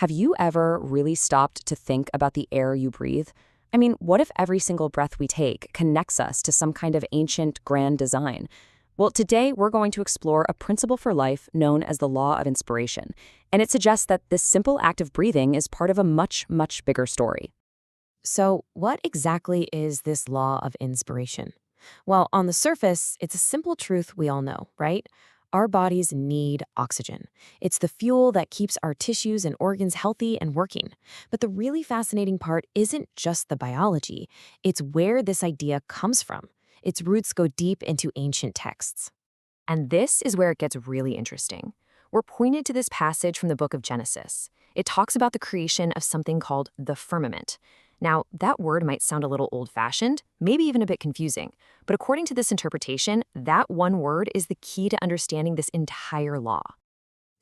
Have you ever really stopped to think about the air you breathe? I mean, what if every single breath we take connects us to some kind of ancient grand design? Well, today we're going to explore a principle for life known as the law of inspiration, and it suggests that this simple act of breathing is part of a much, much bigger story. So, what exactly is this law of inspiration? Well, on the surface, it's a simple truth we all know, right? Our bodies need oxygen. It's the fuel that keeps our tissues and organs healthy and working. But the really fascinating part isn't just the biology, it's where this idea comes from. Its roots go deep into ancient texts. And this is where it gets really interesting. We're pointed to this passage from the book of Genesis. It talks about the creation of something called the firmament. Now, that word might sound a little old-fashioned, maybe even a bit confusing, but according to this interpretation, that one word is the key to understanding this entire law.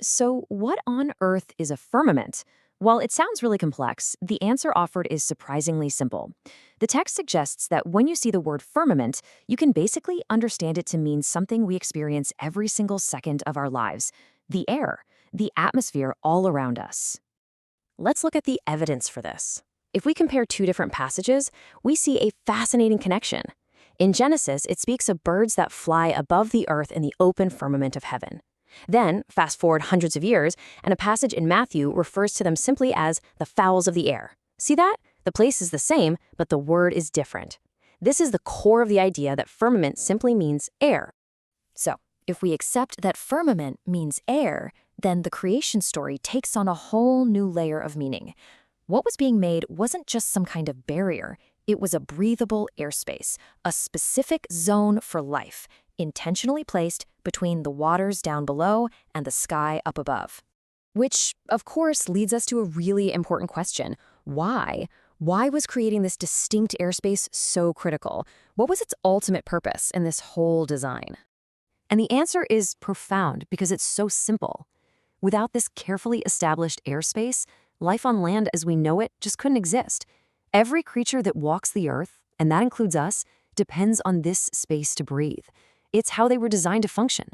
So, what on earth is a firmament? While it sounds really complex, the answer offered is surprisingly simple. The text suggests that when you see the word firmament, you can basically understand it to mean something we experience every single second of our lives: the air, the atmosphere all around us. Let's look at the evidence for this. If we compare two different passages, we see a fascinating connection. In Genesis, it speaks of birds that fly above the earth in the open firmament of heaven. Then, fast forward hundreds of years, and a passage in Matthew refers to them simply as the fowls of the air. See that? The place is the same, but the word is different. This is the core of the idea that firmament simply means air. So, if we accept that firmament means air, then the creation story takes on a whole new layer of meaning. What was being made wasn't just some kind of barrier, it was a breathable airspace, a specific zone for life, intentionally placed between the waters down below and the sky up above. Which, of course, leads us to a really important question. Why? Why was creating this distinct airspace so critical? What was its ultimate purpose in this whole design? And the answer is profound because it's so simple. Without this carefully established airspace, life on land as we know it just couldn't exist. Every creature that walks the earth, and that includes us, depends on this space to breathe. It's how they were designed to function.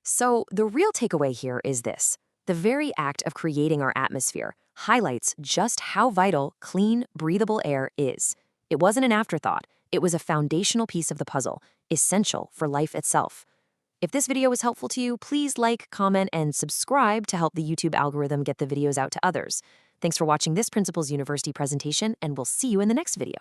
So the real takeaway here is this. The very act of creating our atmosphere highlights just how vital clean, breathable air is. It wasn't an afterthought. It was a foundational piece of the puzzle, essential for life itself. If this video was helpful to you, please like, comment, and subscribe to help the YouTube algorithm get the videos out to others. Thanks for watching this Principles University presentation, and we'll see you in the next video.